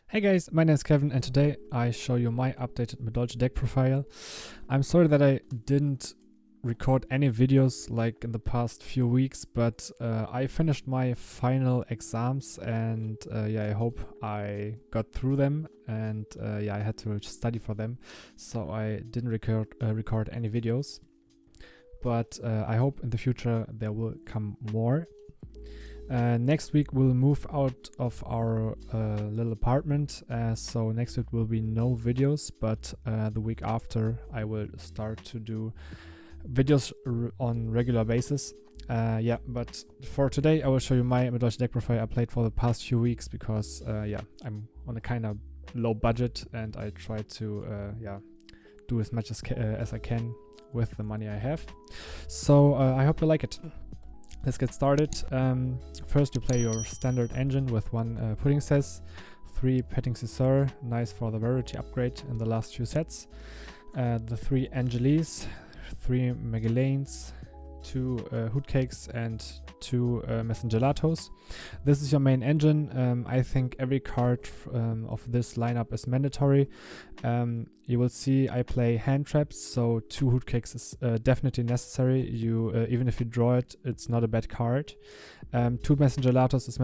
Hey guys, my name is Kevin and today I show you my updated Madolche deck profile. I'm sorry that I didn't record any videos like in the past few weeks, but I finished my final exams and I hope I got through them and I had to study for them, so I didn't record any videos. But I hope in the future there will come more. Next week we'll move out of our little apartment, so next week will be no videos, but the week after I will start to do videos on regular basis. But for today I will show you my Madolche deck profile I played for the past few weeks because I'm on a kind of low budget and I try to do as much as I can with the money I have. So I hope you like it. Let's get started. First you play your standard engine with one pudding cess, 3 petting scissor, nice for the rarity upgrade in the last few sets, the 3 Angelis, 3 Magelanes, 2 Hootcakes and 2 Messengelatos. This is your main engine. I think every card of this lineup is mandatory. You will see I play hand traps, so 2 Hootcakes is definitely necessary. You even if you draw it, it's not a bad card. 2 Messengelatos is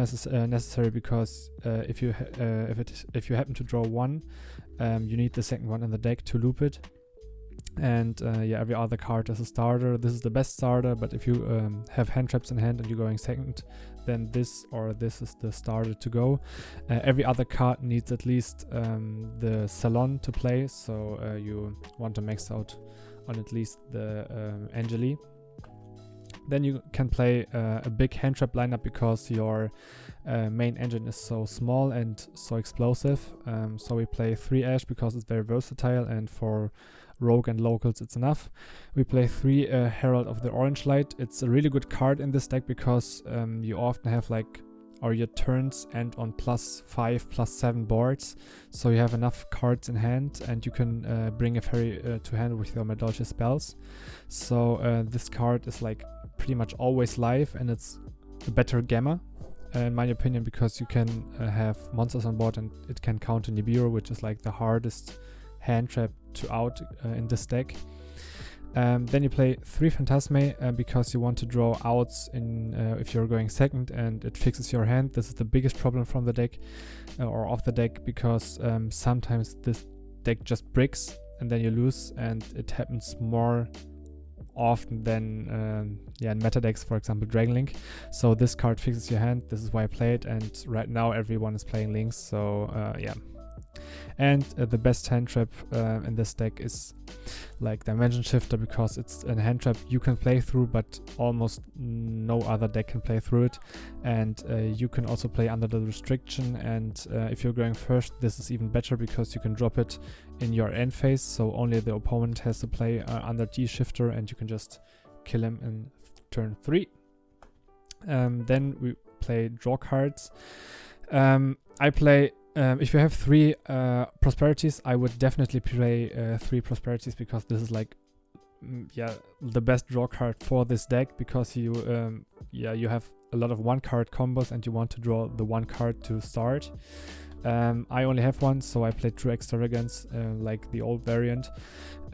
necessary because if you happen to draw one, you need the second one in the deck to loop it. And every other card is a starter. This is the best starter, but if you have hand traps in hand and you're going second, then this or this is the starter to go. Every other card needs at least the Salon to play, so you want to max out on at least the Angeli. Then you can play a big hand trap lineup because your main engine is so small and so explosive. So we play 3 Ash because it's very versatile, and for Rogue and locals it's enough. We play 3 Herald of the Orange Light. It's a really good card in this deck because you often have your turns end on +5, +7 boards, so you have enough cards in hand and you can bring a fairy to hand with your Madolche spells. So this card is pretty much always live, and it's a better gamma in my opinion, because you can have monsters on board and it can counter Nibiru, which is the hardest hand trap to out in this deck. Then you play 3 Phantasme because you want to draw outs in if you're going second and it fixes your hand. This is the biggest problem from the deck or of the deck, because sometimes this deck just bricks and then you lose, and it happens more often than in meta decks, for example Dragonlink. So this card fixes your hand. This is why I play it, and right now everyone is playing links, so And the best hand trap in this deck is Dimension Shifter, because it's a hand trap you can play through, but almost no other deck can play through it. And you can also play under the restriction, and if you're going first, this is even better because you can drop it in your end phase, so only the opponent has to play under D Shifter, and you can just kill him in turn 3. Then we play draw cards. I play if you have 3 prosperities, I would definitely play 3 prosperities, because this is the best draw card for this deck, because you have a lot of 1-card combos and you want to draw the 1 card to start. I only have 1, so I play True Extravagance, like the old variant.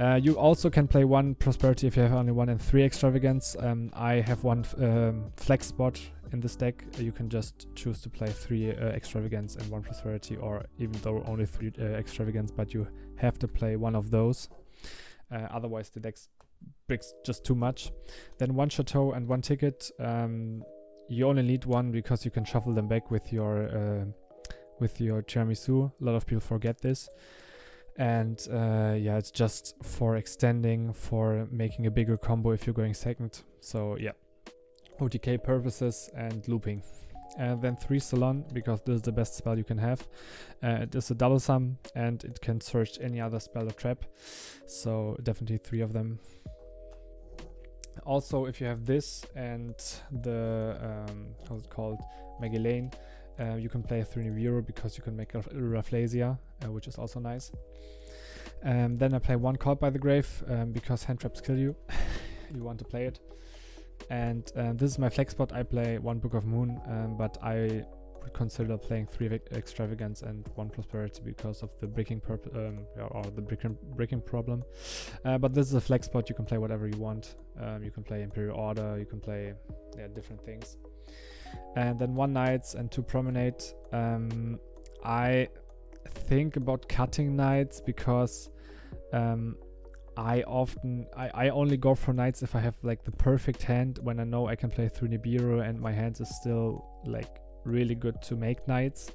You also can play 1 prosperity if you have only 1 and 3 extravagance. I have 1 flex spot in this deck. You can just choose to play 3 extravagance and 1 prosperity, or even though only 3 extravagance, but you have to play 1 of those. Otherwise the deck bricks just too much. Then 1 chateau and 1 ticket. You only need 1 because you can shuffle them back with your tiramisu. A lot of people forget this. And it's just for extending, for making a bigger combo if you're going second. So OTK purposes and looping. And then 3 Salon, because this is the best spell you can have. It is a double sum and it can search any other spell or trap, so definitely 3 of them. Also, if you have this and the how's it called, Magellan, you can play 3 Nibiru because you can make a Rafflesia, which is also nice. Then I play 1 Caught by the Grave because hand traps kill you. You want to play it. And this is my flex spot. I play 1 Book of Moon, but I would consider playing 3 extravagance and 1 prosperity because of the breaking breaking problem. But this is a flex spot. You can play whatever you want. You can play Imperial Order. You can play different things. And then 1 Knights and 2 Promenade. I think about cutting Knights because I only go for Knights if I have like the perfect hand, when I know I can play through Nibiru and my hand is still like really good to make Knights.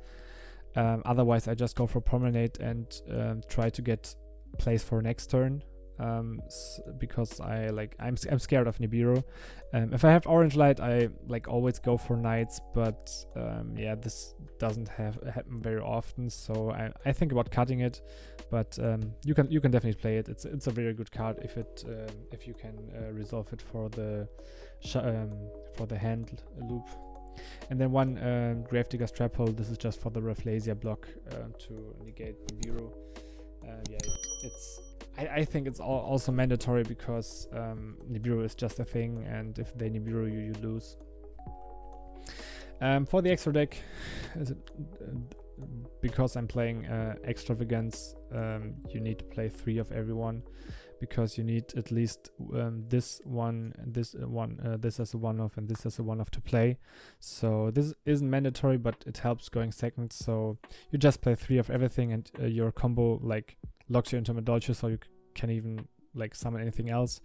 Otherwise I just go for Promenade and try to get plays for next turn, because I'm scared of Nibiru. If I have Orange Light, I like always go for Knights, but this doesn't happen very often, so I think about cutting it. But you can definitely play it. It's a very good card if you can resolve it for the hand loop. And then 1 Gravedigger's Trap Hole. This is just for the Rafflesia block to negate Nibiru. I think it's also mandatory because Nibiru is just a thing, and if they Nibiru you lose. For the extra deck, because I'm playing extravagance, you need to play 3 of everyone, because you need at least this as a 1-off and this as a 1-off to play. So this isn't mandatory, but it helps going second. So you just play 3 of everything, and your combo like locks you into Madolche, so you can even like summon anything else.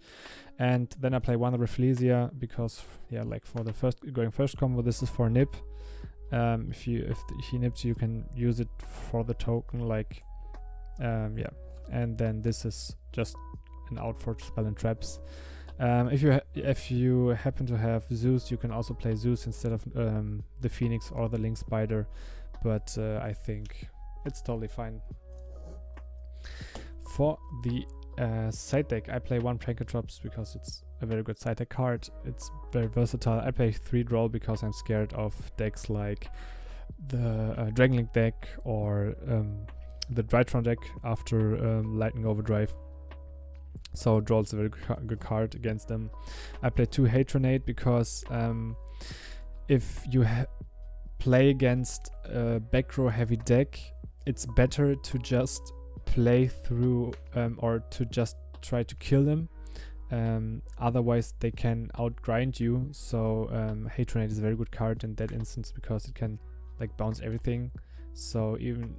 And then I play 1 Rafflesia because for the first combo, this is for nip. If he nips, you can use it for the token, and then this is just an out for spell and traps. If you happen to have Zeus, you can also play Zeus instead of the Phoenix or the Link Spider, but I think it's totally fine. For the side deck, I play 1 Prankotrops because it's a very good side deck card. It's very versatile. I play 3 Droll because I'm scared of decks like the Dragon Link deck or the Drytron deck after Lightning Overdrive. So Droll's a very good card against them. I play 2 Hatronade because if you play against a back row heavy deck, it's better to just play through or to just try to kill them. Otherwise they can outgrind you. So Hatronade is a very good card in that instance because it can like bounce everything. So even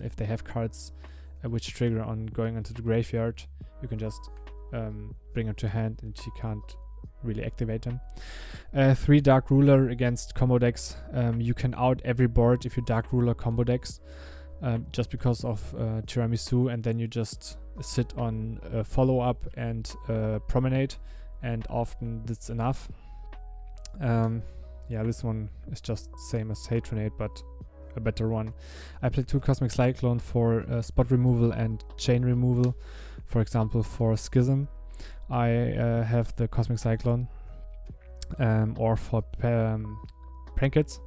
if they have cards which trigger on going into the graveyard, you can just bring them to hand and she can't really activate them. 3 Dark Ruler against combo decks. You can out every board if you Dark Ruler combo decks, just because of Tiramisu, and then you just sit on Follow Up and Promenade, and often that's enough. This one is just same as Hatronade, but a better one. I play 2 Cosmic Cyclone for spot removal and chain removal. For example, for Schism, I have the Cosmic Cyclone, or for Prankets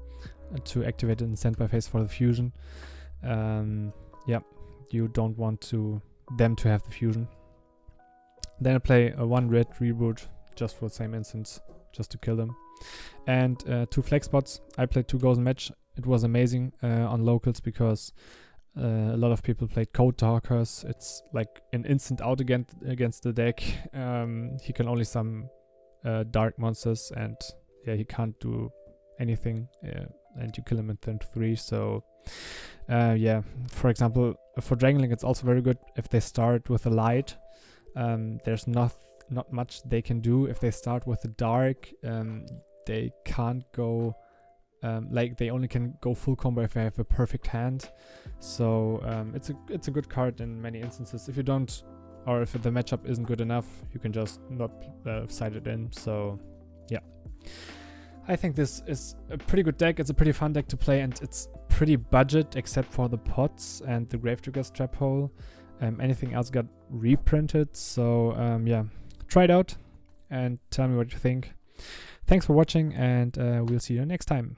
to activate it and send by phase for the fusion. You don't want them to have the fusion. Then I play a 1 red reboot just for the same instance, just to kill them. And 2 flex spots. I played 2 Goes Match. It was amazing on locals because a lot of people played Code Talkers. It's like an instant out against the deck. He can only summon dark monsters, and he can't do anything, and you kill him in turn 3. So for example, for Dragon Link, it's also very good if they start with a light. There's not much they can do. If they start with a dark, they can't go they only can go full combo if they have a perfect hand. So it's a good card in many instances. If you don't, or if the matchup isn't good enough, you can just not side it in. So I think this is a pretty good deck. It's a pretty fun deck to play, and it's pretty budget except for the pots and the Gravedigger's Trap Hole. Anything else got reprinted. So try it out and tell me what you think. Thanks for watching, and we'll see you next time.